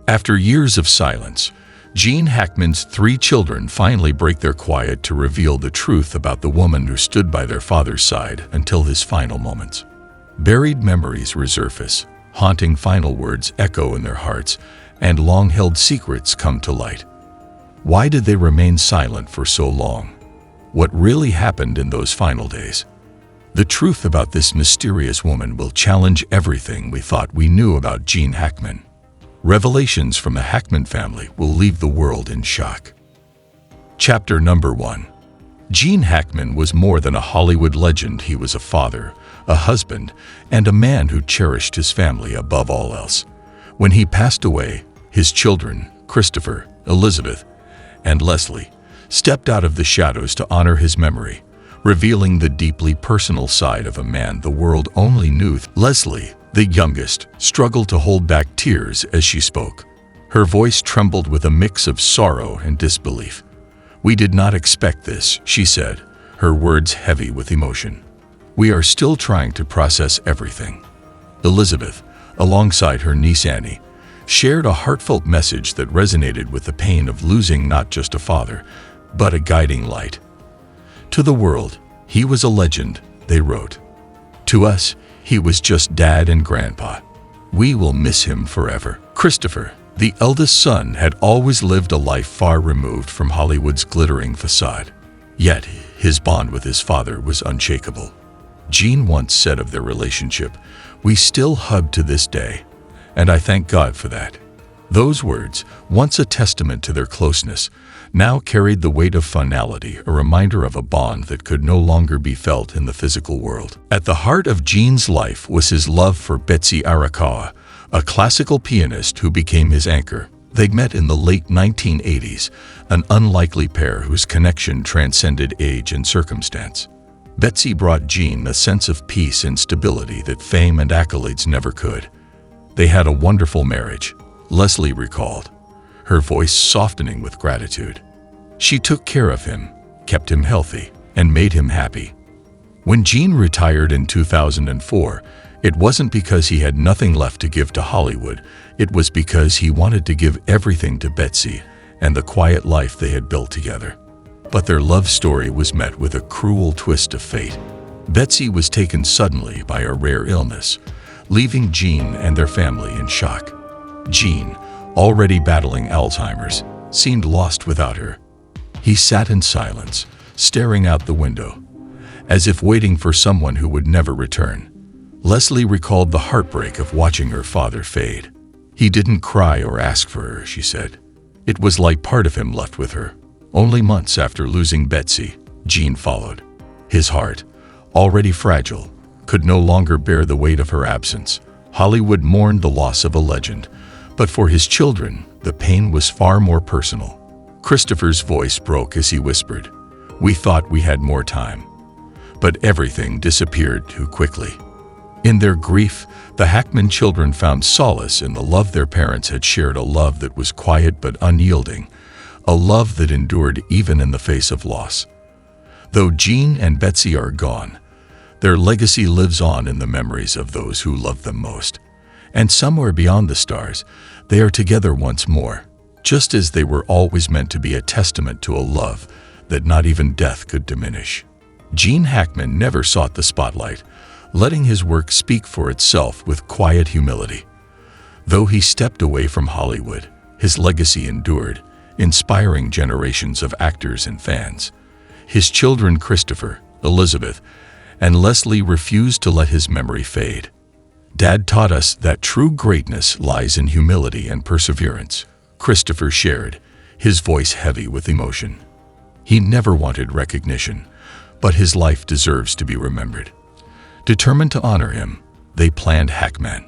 After years of silence, Gene Hackman's 3 children finally break their quiet to reveal the truth about the woman who stood by their father's side until his final moments. Buried memories resurface, haunting final words echo in their hearts, and long-held secrets come to light. Why did they remain silent for so long? What really happened in those final days? The truth about this mysterious woman will challenge everything we thought we knew about Gene Hackman. Revelations from the Hackman family will leave the world in shock. Chapter number 1. Gene Hackman was more than a Hollywood legend. He was a father, a husband, and a man who cherished his family above all else. When he passed away, his children, Christopher, Elizabeth, and Leslie, stepped out of the shadows to honor his memory, revealing the deeply personal side of a man the world only knew. Leslie, the youngest, struggled to hold back tears as she spoke. Her voice trembled with a mix of sorrow and disbelief. "We did not expect this," she said, her words heavy with emotion. "We are still trying to process everything." Elizabeth, alongside her niece Annie, shared a heartfelt message that resonated with the pain of losing not just a father, but a guiding light. "To the world, he was a legend," they wrote. "To us, he was just dad and grandpa. We will miss him forever." Christopher, the eldest son, had always lived a life far removed from Hollywood's glittering facade. Yet, his bond with his father was unshakable. Gene once said of their relationship, "We still hug to this day, and I thank God for that." Those words, once a testament to their closeness, now carried the weight of finality, a reminder of a bond that could no longer be felt in the physical world. At the heart of Gene's life was his love for Betsy Arakawa, a classical pianist who became his anchor. They met in the late 1980s, an unlikely pair whose connection transcended age and circumstance. Betsy brought Gene a sense of peace and stability that fame and accolades never could. They had a wonderful marriage, Leslie recalled, her voice softening with gratitude. She took care of him, kept him healthy, and made him happy. When Gene retired in 2004, it wasn't because he had nothing left to give to Hollywood. It was because he wanted to give everything to Betsy and the quiet life they had built together. But their love story was met with a cruel twist of fate. Betsy was taken suddenly by a rare illness, leaving Gene and their family in shock. Gene, already battling Alzheimer's, seemed lost without her. He sat in silence, staring out the window, as if waiting for someone who would never return. Leslie recalled the heartbreak of watching her father fade. "He didn't cry or ask for her," she said. "It was like part of him left with her." Only months after losing Betsy, Gene followed. His heart, already fragile, could no longer bear the weight of her absence. Hollywood mourned the loss of a legend, but for his children, the pain was far more personal. Christopher's voice broke as he whispered, "We thought we had more time." But everything disappeared too quickly. In their grief, the Hackman children found solace in the love their parents had shared, a love that was quiet but unyielding, a love that endured even in the face of loss. Though Gene and Betsy are gone, their legacy lives on in the memories of those who loved them most. And somewhere beyond the stars, they are together once more, just as they were always meant to be, a testament to a love that not even death could diminish. Gene Hackman never sought the spotlight, letting his work speak for itself with quiet humility. Though he stepped away from Hollywood, his legacy endured, inspiring generations of actors and fans. His children Christopher, Elizabeth, and Leslie refused to let his memory fade. "Dad taught us that true greatness lies in humility and perseverance," Christopher shared, his voice heavy with emotion. He never wanted recognition, but his life deserves to be remembered. Determined to honor him, they planned Hackman,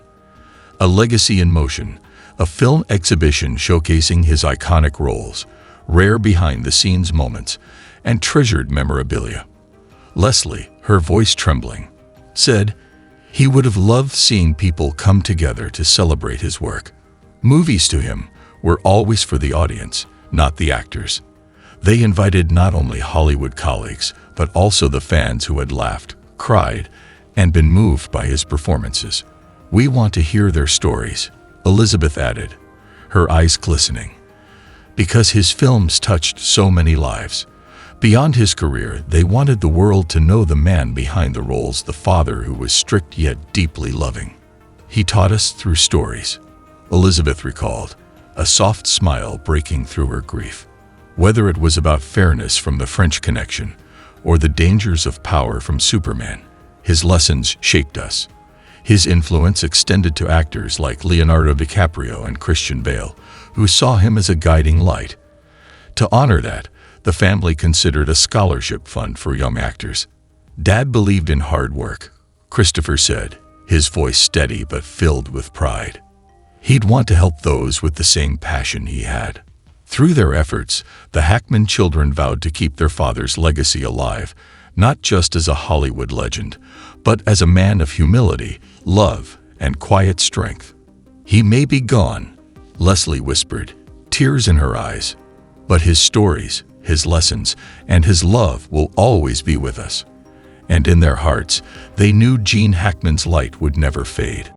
a legacy in motion, a film exhibition showcasing his iconic roles, rare behind-the-scenes moments, and treasured memorabilia. Leslie, her voice trembling, said, "He would have loved seeing people come together to celebrate his work." Movies to him were always for the audience, not the actors. They invited not only Hollywood colleagues, but also the fans who had laughed, cried, and been moved by his performances. "We want to hear their stories," Elizabeth added, her eyes glistening. Because his films touched so many lives. Beyond his career, they wanted the world to know the man behind the roles, the father who was strict yet deeply loving. He taught us through stories, Elizabeth recalled, a soft smile breaking through her grief. Whether it was about fairness from The French Connection or the dangers of power from Superman, his lessons shaped us. His influence extended to actors like Leonardo DiCaprio and Christian Bale, who saw him as a guiding light. To honor that, the family considered a scholarship fund for young actors. Dad believed in hard work, Christopher said, his voice steady but filled with pride. He'd want to help those with the same passion he had. Through their efforts, the Hackman children vowed to keep their father's legacy alive, not just as a Hollywood legend, but as a man of humility, love, and quiet strength. "He may be gone," Leslie whispered, tears in her eyes, "but his stories, his lessons, and his love will always be with us." And in their hearts, they knew Gene Hackman's light would never fade.